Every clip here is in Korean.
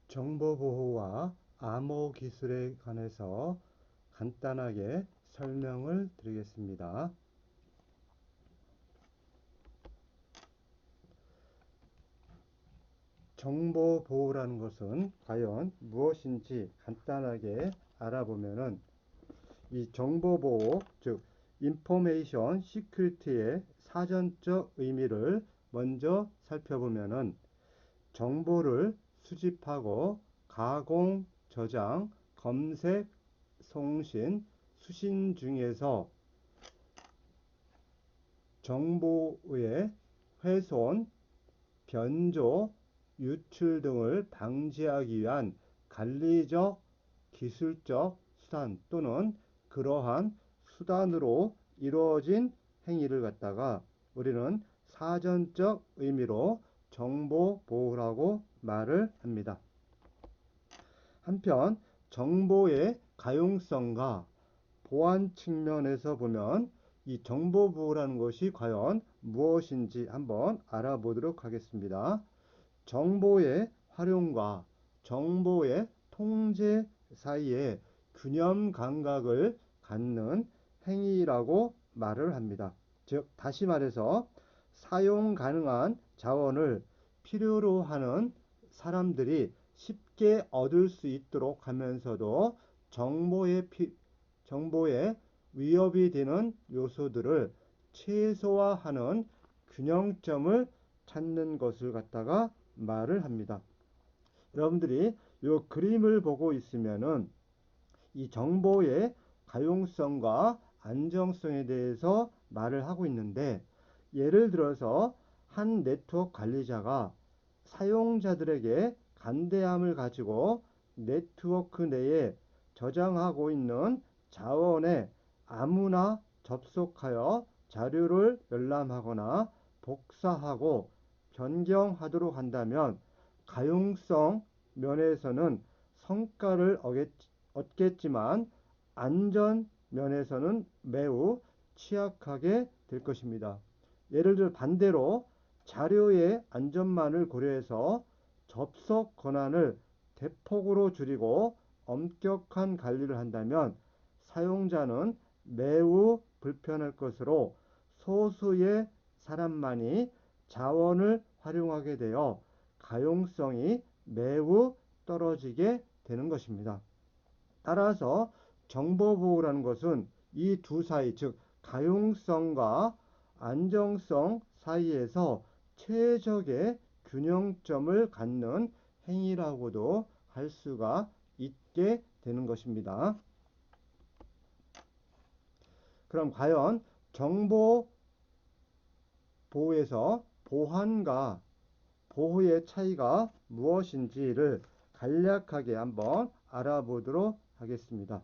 정보보호와 암호 기술에 관해서 간단하게 설명을 드리겠습니다. 정보보호라는 것은 과연 무엇인지 간단하게 알아보면은 이 정보보호, 즉 인포메이션 시큐리티의 사전적 의미를 먼저 살펴보면은 정보를 수집하고 가공, 저장, 검색, 송신, 수신 중에서 정보의 훼손, 변조, 유출 등을 방지하기 위한 관리적, 기술적 수단 또는 그러한 수단으로 이루어진 행위를 갖다가 우리는 사전적 의미로 정보보호라고 말을 합니다. 한편 정보의 가용성과 보안 측면에서 보면 이 정보보호라는 것이 과연 무엇인지 한번 알아보도록 하겠습니다. 정보의 활용과 정보의 통제 사이에 균형 감각을 갖는 행위라고 말을 합니다. 즉 다시 말해서 사용 가능한 자원을 필요로 하는 사람들이 쉽게 얻을 수 있도록 하면서도 정보에 위협이 되는 요소들을 최소화하는 균형점을 찾는 것을 갖다가 말을 합니다. 여러분들이 이 그림을 보고 있으면은 이 정보의 가용성과 안정성에 대해서 말을 하고 있는데, 예를 들어서 한 네트워크 관리자가 사용자들에게 간대함을 가지고 네트워크 내에 저장하고 있는 자원에 아무나 접속하여 자료를 열람하거나 복사하고 변경하도록 한다면 가용성 면에서는 성과를 얻겠지만 안전 면에서는 매우 취약하게 될 것입니다. 예를 들어 반대로 자료의 안전만을 고려해서 접속 권한을 대폭으로 줄이고 엄격한 관리를 한다면 사용자는 매우 불편할 것으로 소수의 사람만이 자원을 활용하게 되어 가용성이 매우 떨어지게 되는 것입니다. 따라서 정보보호라는 것은 이 두 사이, 즉 가용성과 안정성 사이에서 최적의 균형점을 갖는 행위라고도 할 수가 있게 되는 것입니다. 그럼 과연 정보보호에서 보안과 보호의 차이가 무엇인지를 간략하게 한번 알아보도록 하겠습니다.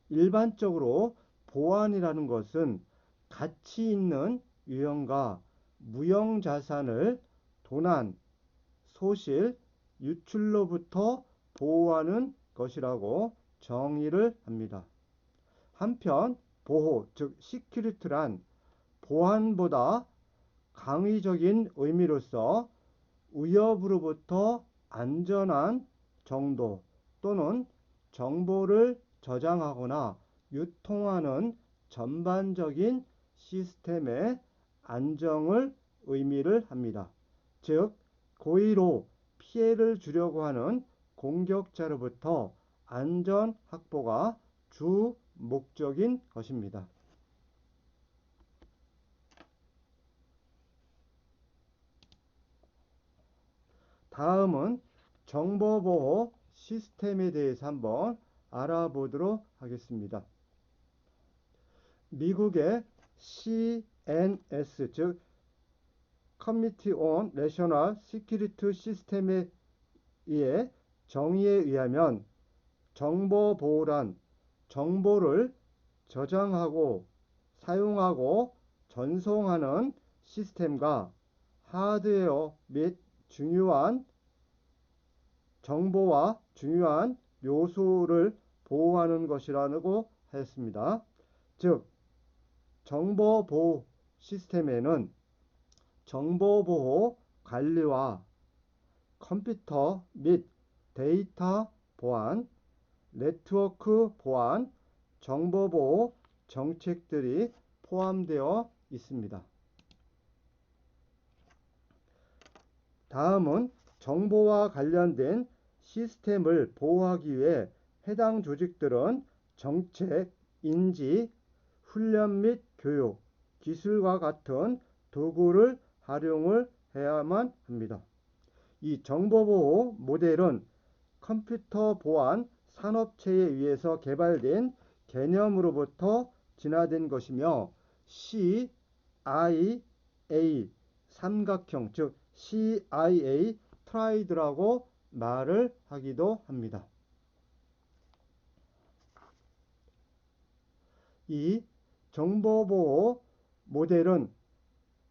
일반적으로 보안이라는 것은 가치 있는 유형과 무형 자산을 도난, 소실, 유출로부터 보호하는 것이라고 정의를 합니다. 한편 보호, 즉 시큐리티란 보안보다 강의적인 의미로서 위협으로부터 안전한 정도 또는 정보를 저장하거나 유통하는 전반적인 시스템의 안정을 의미를 합니다. 즉 고의로 피해를 주려고 하는 공격자로부터 안전 확보가 주 목적인 것입니다. 다음은 정보보호 시스템에 대해서 한번 알아보도록 하겠습니다. 미국의 CNS, 즉 Committee on National Security System의 정의에 의하면 정보보호란 정보를 저장하고 사용하고 전송하는 시스템과 하드웨어 및 중요한 정보와 중요한 요소를 보호하는 것이라고 했습니다. 즉 정보보호 시스템에는 정보보호 관리와 컴퓨터 및 데이터 보안, 네트워크 보안, 정보보호 정책들이 포함되어 있습니다. 다음은 정보와 관련된 시스템을 보호하기 위해 해당 조직들은 정책, 인지, 훈련 및 교육, 기술과 같은 도구를 활용을 해야만 합니다. 이 정보보호 모델은 컴퓨터 보안 산업체에 의해서 개발된 개념으로부터 진화된 것이며 CIA 삼각형, 즉 CIA 트라이드라고 말을 하기도 합니다. 이 정보보호 모델은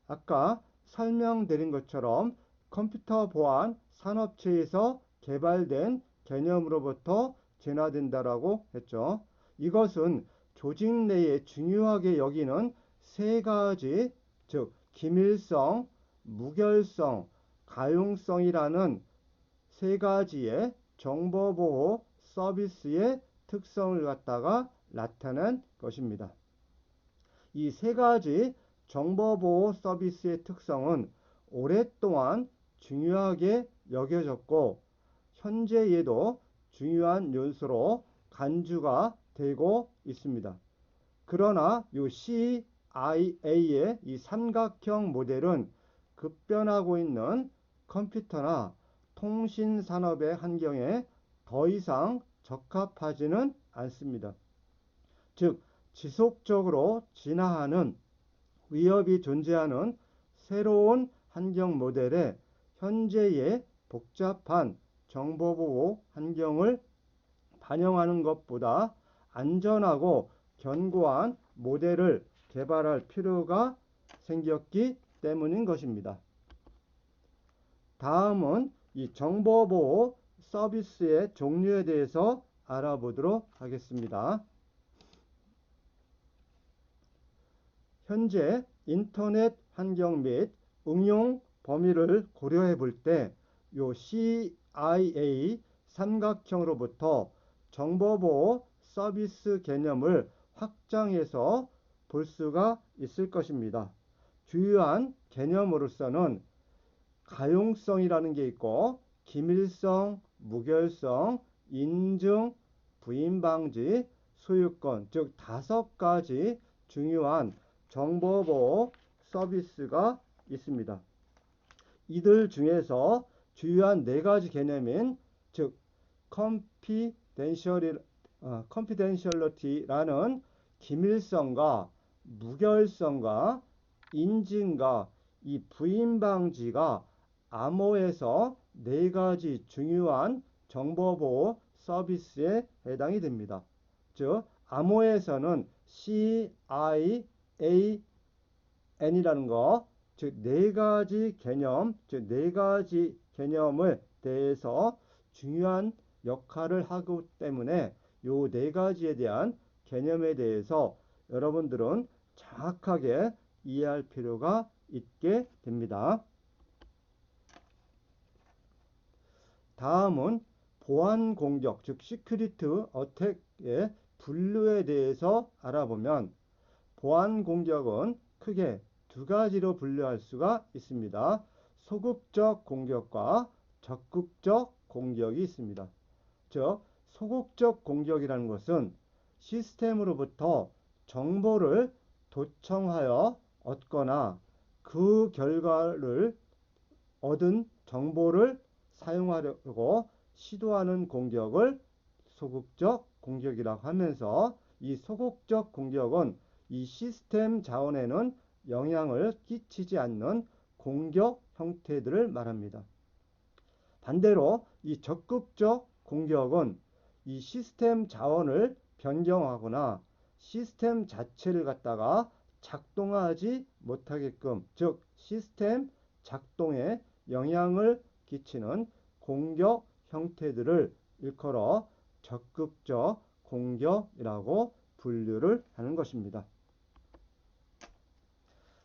아까 설명드린 것처럼 컴퓨터 보안 산업체에서 개발된 개념으로부터 진화된다라고 했죠. 이것은 조직 내에 중요하게 여기는 세 가지, 즉 기밀성, 무결성, 가용성이라는 세 가지의 정보보호 서비스의 특성을 갖다가 나타낸 것입니다. 이 세 가지 정보보호 서비스의 특성은 오랫동안 중요하게 여겨졌고 현재에도 중요한 요소로 간주가 되고 있습니다. 그러나 이 CIA의 이 삼각형 모델은 급변하고 있는 컴퓨터나 통신 산업의 환경에 더 이상 적합하지는 않습니다. 즉 지속적으로 진화하는 위협이 존재하는 새로운 환경 모델에 현재의 복잡한 정보보호 환경을 반영하는 것보다 안전하고 견고한 모델을 개발할 필요가 생겼기 때문인 것입니다. 다음은 이 정보보호 서비스의 종류에 대해서 알아보도록 하겠습니다. 현재 인터넷 환경 및 응용 범위를 고려해 볼 때 요 CIA 삼각형으로부터 정보보호 서비스 개념을 확장해서 볼 수가 있을 것입니다. 주요한 개념으로서는 가용성이라는 게 있고 기밀성, 무결성, 인증, 부인 방지, 소유권, 즉 5가지 중요한 정보보호 서비스가 있습니다. 이들 중에서 주요한 4가지 개념인 즉 confidentiality라는 기밀성과 무결성과 인증과 이 부인 방지가 암호에서 4가지 중요한 정보보호 서비스에 해당이 됩니다. 즉 암호에서는 CIAN이라는 거, 즉 4가지 개념, 즉 4가지 개념을 대해서 중요한 역할을 하기 때문에 이 4가지에 대한 개념에 대해서 여러분들은 정확하게 이해할 필요가 있게 됩니다. 다음은 보안 공격, 즉 시큐리티 어택의 분류에 대해서 알아보면 보안 공격은 크게 2가지로 분류할 수가 있습니다. 소극적 공격과 적극적 공격이 있습니다. 즉 소극적 공격이라는 것은 시스템으로부터 정보를 도청하여 얻거나 그 결과를 얻은 정보를 사용하려고 시도하는 공격을 소극적 공격이라고 하면서 이 소극적 공격은 이 시스템 자원에는 영향을 끼치지 않는 공격 형태들을 말합니다. 반대로 이 적극적 공격은 이 시스템 자원을 변경하거나 시스템 자체를 갖다가 작동하지 못하게끔, 즉 시스템 작동에 영향을 끼치는 공격 형태들을 일컬어 적극적 공격이라고 분류를 하는 것입니다.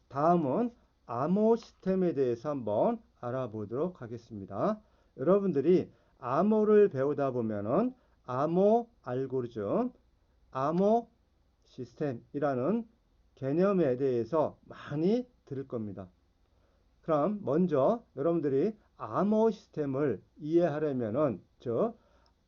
다음은 암호 시스템에 대해서 한번 알아보도록 하겠습니다. 여러분들이 암호를 배우다 보면은 암호 알고리즘, 암호 시스템이라는 개념에 대해서 많이 들을 겁니다. 그럼 먼저 여러분들이 암호 시스템을 이해하려면은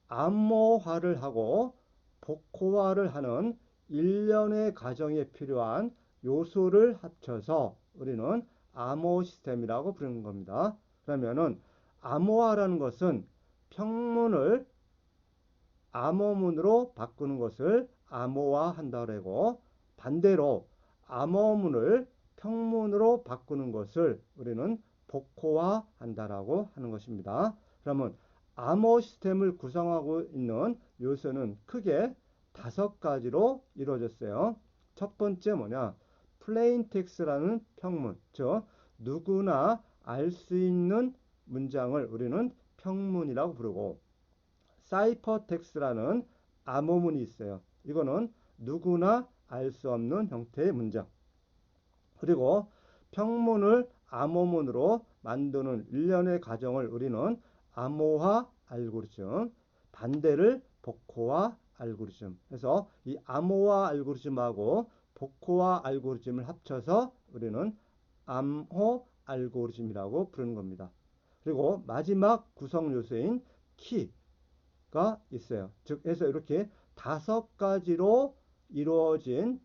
암호화를 하고 복호화를 하는 일련의 과정에 필요한 요소를 합쳐서 우리는 암호 시스템이라고 부르는 겁니다. 그러면은 암호화라는 것은 평문을 암호문으로 바꾸는 것을 암호화한다고 하고, 반대로 암호문을 평문으로 바꾸는 것을 우리는 복호화한다라고 하는 것입니다. 그러면 암호 시스템을 구성하고 있는 요소는 크게 5가지로 이루어졌어요. 첫 번째 뭐냐? 플레인 텍스트라는 평문, 즉 누구나 알 수 있는 문장을 우리는 평문이라고 부르고, 사이퍼 텍스트라는 암호문이 있어요. 이거는 누구나 알 수 없는 형태의 문장. 그리고 평문을 암호문으로 만드는 일련의 과정을 우리는 암호화 알고리즘, 반대를 복호화 알고리즘. 그래서 이 암호화 알고리즘하고 복호화 알고리즘을 합쳐서 우리는 암호 알고리즘이라고 부르는 겁니다. 그리고 마지막 구성 요소인 키가 있어요. 즉 해서 이렇게 5가지로 이루어진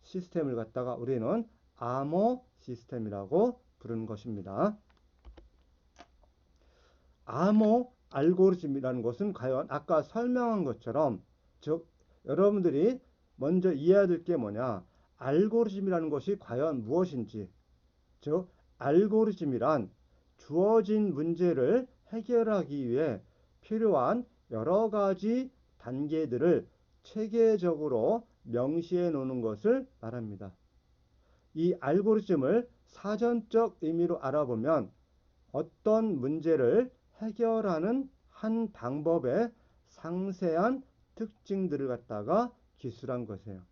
시스템을 갖다가 우리는 암호 시스템이라고 부르는 것입니다. 암호 알고리즘이라는 것은 과연 아까 설명한 것처럼, 즉 여러분들이 먼저 이해해야 될 게 뭐냐? 알고리즘이라는 것이 과연 무엇인지. 즉 알고리즘이란 주어진 문제를 해결하기 위해 필요한 여러 가지 단계들을 체계적으로 명시해 놓는 것을 말합니다. 이 알고리즘을 사전적 의미로 알아보면 어떤 문제를 해결하는 한 방법의 상세한 특징들을 갖다가 기술한 것이에요.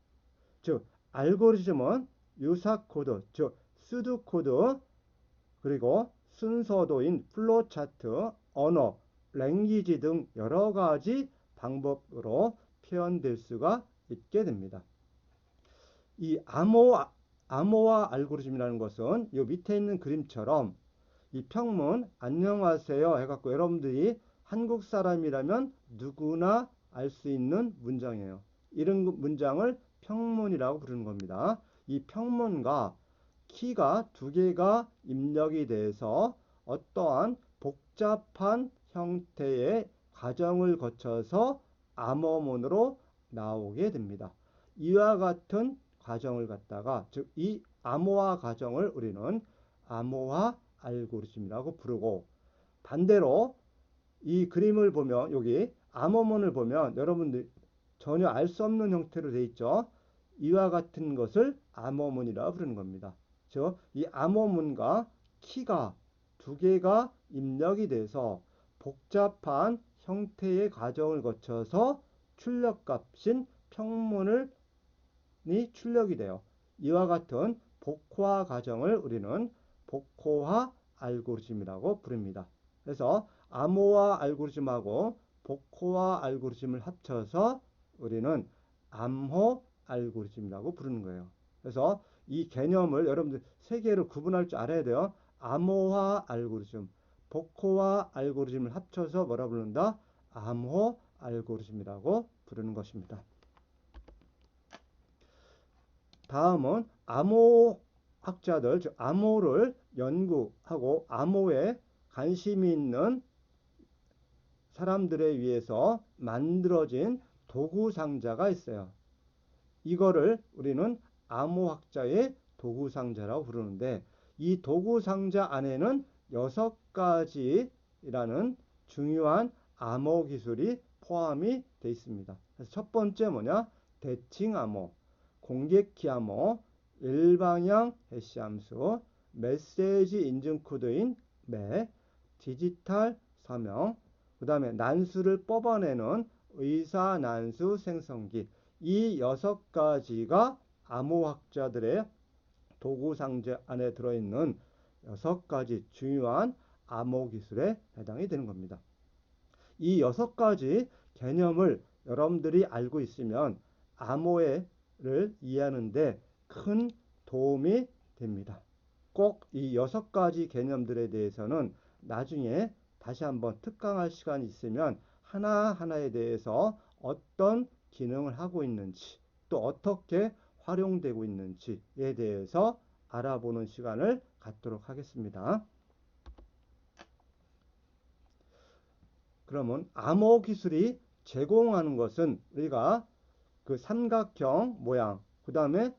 즉 알고리즘은 유사 코드, 즉 수도 코드, 그리고 순서도인 플로우 차트, 언어, 랭귀지 등 여러 가지 방법으로 표현될 수가 있게 됩니다. 이 암호화 알고리즘이라는 것은 이 밑에 있는 그림처럼 이 평문 안녕하세요 해갖고 여러분들이 한국 사람이라면 누구나 알 수 있는 문장이에요. 이런 문장을 평문이라고 부르는 겁니다. 이 평문과 키가 2개가 입력이 돼서 어떠한 복잡한 형태의 과정을 거쳐서 암호문으로 나오게 됩니다. 이와 같은 과정을 갖다가, 즉 이 암호화 과정을 우리는 암호화 알고리즘이라고 부르고, 반대로 이 그림을 보면 여기 암호문을 보면 여러분들 전혀 알 수 없는 형태로 되어 있죠. 이와 같은 것을 암호문이라고 부르는 겁니다. 즉 이 암호문과 키가 2개가 입력이 돼서 복잡한 형태의 과정을 거쳐서 출력값인 평문이 출력이 돼요. 이와 같은 복호화 과정을 우리는 복호화 알고리즘이라고 부릅니다. 그래서 암호화 알고리즘하고 복호화 알고리즘을 합쳐서 우리는 암호 알고리즘이라고 부르는 거예요. 그래서 이 개념을 여러분들 3개로 구분할 줄 알아야 돼요. 암호화 알고리즘, 복호화 알고리즘을 합쳐서 뭐라 부른다? 암호 알고리즘이라고 부르는 것입니다. 다음은 암호학자들, 즉 암호를 연구하고 암호에 관심이 있는 사람들에 의해서 만들어진 도구상자가 있어요. 이거를 우리는 암호학자의 도구상자라고 부르는데, 이 도구상자 안에는 6가지라는 중요한 암호 기술이 포함이 되어 있습니다. 그래서 첫 번째 뭐냐? 대칭 암호, 공개키 암호, 일방향 해시 함수, 메시지 인증 코드인 맥, 디지털 서명, 그 다음에 난수를 뽑아내는 의사난수 생성기, 이 6가지가 암호학자들의 도구상자 안에 들어있는 6가지 중요한 암호 기술에 해당이 되는 겁니다. 이 6가지 개념을 여러분들이 알고 있으면 암호를 이해하는데 큰 도움이 됩니다. 꼭 이 6가지 개념들에 대해서는 나중에 다시 한번 특강할 시간이 있으면 하나하나에 대해서 어떤 기능을 하고 있는지 또 어떻게 활용되고 있는지에 대해서 알아보는 시간을 갖도록 하겠습니다. 그러면 암호 기술이 제공하는 것은 우리가 그 삼각형 모양, 그 다음에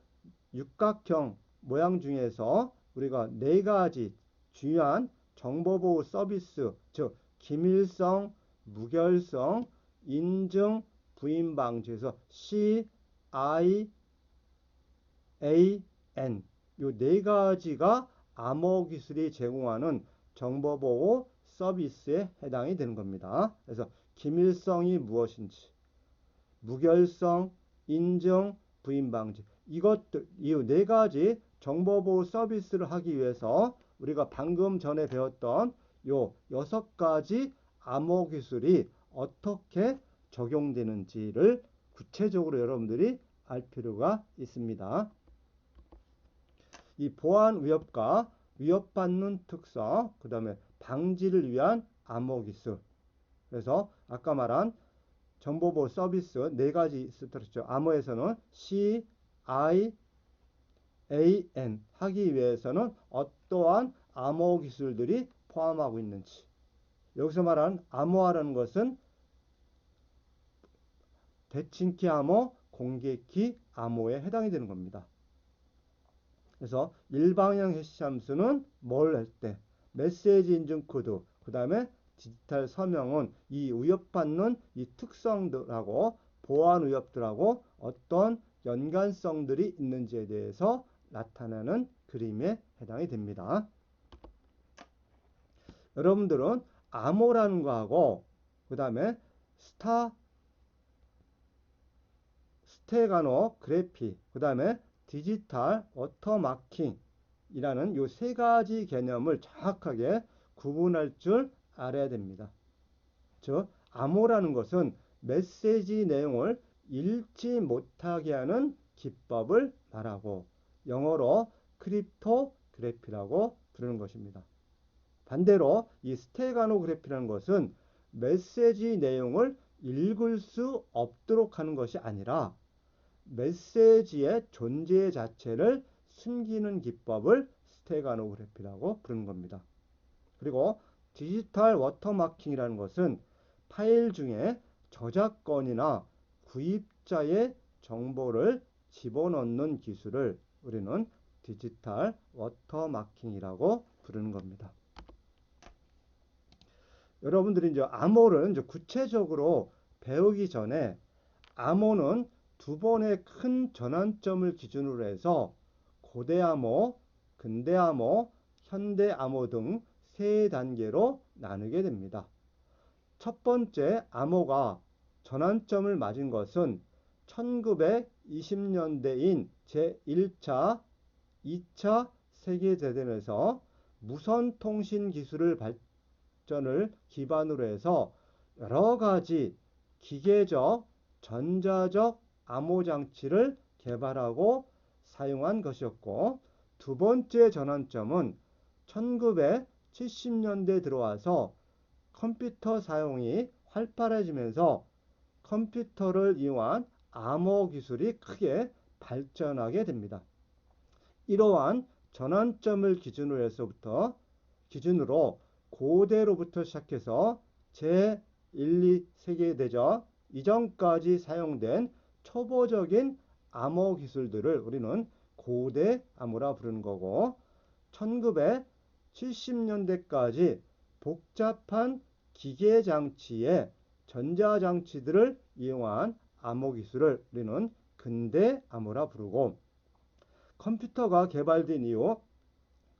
육각형 모양 중에서 우리가 4가지 중요한 정보보호 서비스, 즉 기밀성, 무결성, 인증, 부인 방지에서 C, I, A, N 요 4가지가 암호 기술이 제공하는 정보보호 서비스에 해당이 되는 겁니다. 그래서 기밀성이 무엇인지, 무결성, 인증, 부인 방지 이것들 이 4가지 정보보호 서비스를 하기 위해서 우리가 방금 전에 배웠던 요 6가지 암호 기술이 어떻게 적용되는지를 구체적으로 여러분들이 알 필요가 있습니다. 이 보안 위협과 위협받는 특성, 그 다음에 방지를 위한 암호 기술. 그래서 아까 말한 정보보호 서비스 4가지 있었죠. 암호에서는 C, I, A, N 하기 위해서는 어떠한 암호 기술들이 포함하고 있는지. 여기서 말하는 암호화라는 것은 대칭키 암호, 공개키 암호에 해당이 되는 겁니다. 그래서 일방향 해시 함수는 뭘 할 때? 메시지 인증 코드, 그 다음에 디지털 서명은 이 위협받는 이 특성들하고 보안 위협들하고 어떤 연관성들이 있는지에 대해서 나타나는 그림에 해당이 됩니다. 여러분들은 암호라는 거하고 그 다음에 스테가노 그래피, 그 다음에 디지털 워터마킹이라는 이 3가지 개념을 정확하게 구분할 줄 알아야 됩니다. 즉 암호라는 것은 메시지 내용을 읽지 못하게 하는 기법을 말하고 영어로 크립토그래피라고 부르는 것입니다. 반대로 이 스테가노그래피라는 것은 메시지 내용을 읽을 수 없도록 하는 것이 아니라 메시지의 존재 자체를 숨기는 기법을 스테가노그래피라고 부르는 겁니다. 그리고 디지털 워터마킹이라는 것은 파일 중에 저작권이나 구입자의 정보를 집어넣는 기술을 우리는 디지털 워터마킹이라고 부르는 겁니다. 여러분들이 이제 암호를 이제 구체적으로 배우기 전에 암호는 2번의 큰 전환점을 기준으로 해서 고대 암호, 근대 암호, 현대 암호 등 3단계로 나누게 됩니다. 첫 번째 암호가 전환점을 맞은 것은 1920년대인 제1차, 2차 세계대전에서 무선통신 기술을 발전을 기반으로 해서 여러 가지 기계적, 전자적 암호장치를 개발하고 사용한 것이었고, 2번째 전환점은 1970년대 들어와서 컴퓨터 사용이 활발해지면서 컴퓨터를 이용한 암호 기술이 크게 발전하게 됩니다. 이러한 전환점을 기준으로 고대로부터 시작해서 제1, 2 세계대전 이전까지 사용된 초보적인 암호 기술들을 우리는 고대 암호라 부르는 거고, 1970년대까지 복잡한 기계장치의 전자장치들을 이용한 암호 기술을 우리는 근대 암호라 부르고, 컴퓨터가 개발된 이후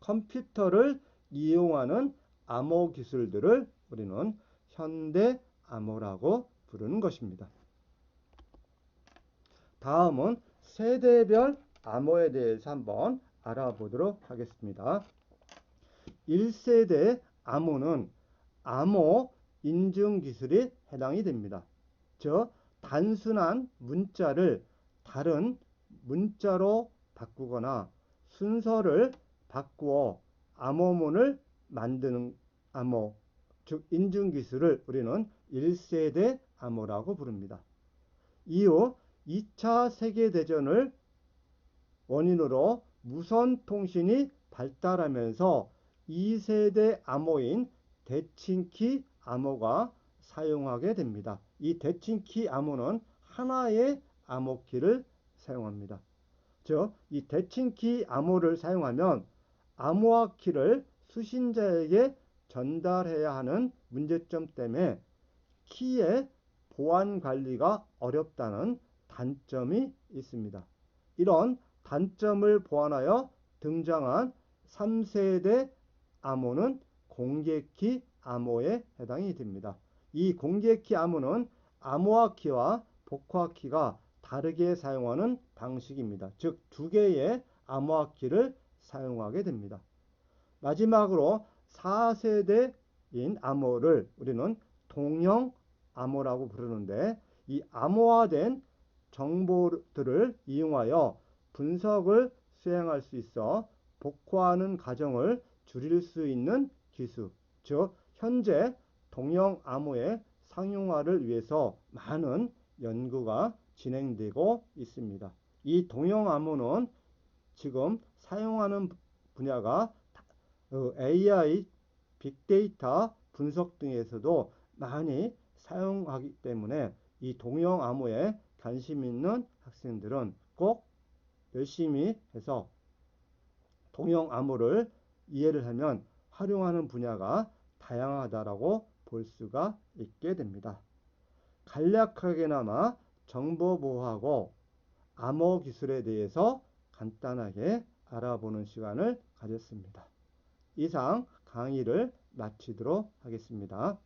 컴퓨터를 이용하는 암호 기술들을 우리는 현대 암호라고 부르는 것입니다. 다음은 세대별 암호에 대해서 한번 알아보도록 하겠습니다. 1세대 암호는 암호 인증 기술이 해당이 됩니다. 즉 단순한 문자를 다른 문자로 바꾸거나 순서를 바꾸어 암호문을 만드는 암호, 즉 인증 기술을 우리는 1세대 암호라고 부릅니다. 이후 2차 세계대전을 원인으로 무선 통신이 발달하면서 2세대 암호인 대칭키 암호가 사용하게 됩니다. 이 대칭키 암호는 하나의 암호키를 사용합니다. 즉, 이 대칭키 암호를 사용하면 암호화 키를 수신자에게 전달해야 하는 문제점 때문에 키의 보안 관리가 어렵다는 단점이 있습니다. 이런 단점을 보완하여 등장한 3세대 암호는 공개키 암호에 해당이 됩니다. 이 공개키 암호는 암호화 키와 복화 키가 다르게 사용하는 방식입니다. 즉, 두 개의 암호화 키를 사용하게 됩니다. 마지막으로 4세대인 암호를 우리는 동형 암호라고 부르는데, 이 암호화된 정보들을 이용하여 분석을 수행할 수 있어 복화하는 과정을 줄일 수 있는 기술, 즉 현재 동형 암호의 상용화를 위해서 많은 연구가 진행되고 있습니다. 이 동형 암호는 지금 사용하는 분야가 AI, 빅데이터 분석 등에서도 많이 사용하기 때문에 이 동형 암호에 관심 있는 학생들은 꼭 열심히 해서 동형 암호를 이해를 하면 활용하는 분야가 다양하다라고 볼 수가 있게 됩니다. 간략하게나마 정보보호하고 암호 기술에 대해서 간단하게 알아보는 시간을 가졌습니다. 이상 강의를 마치도록 하겠습니다.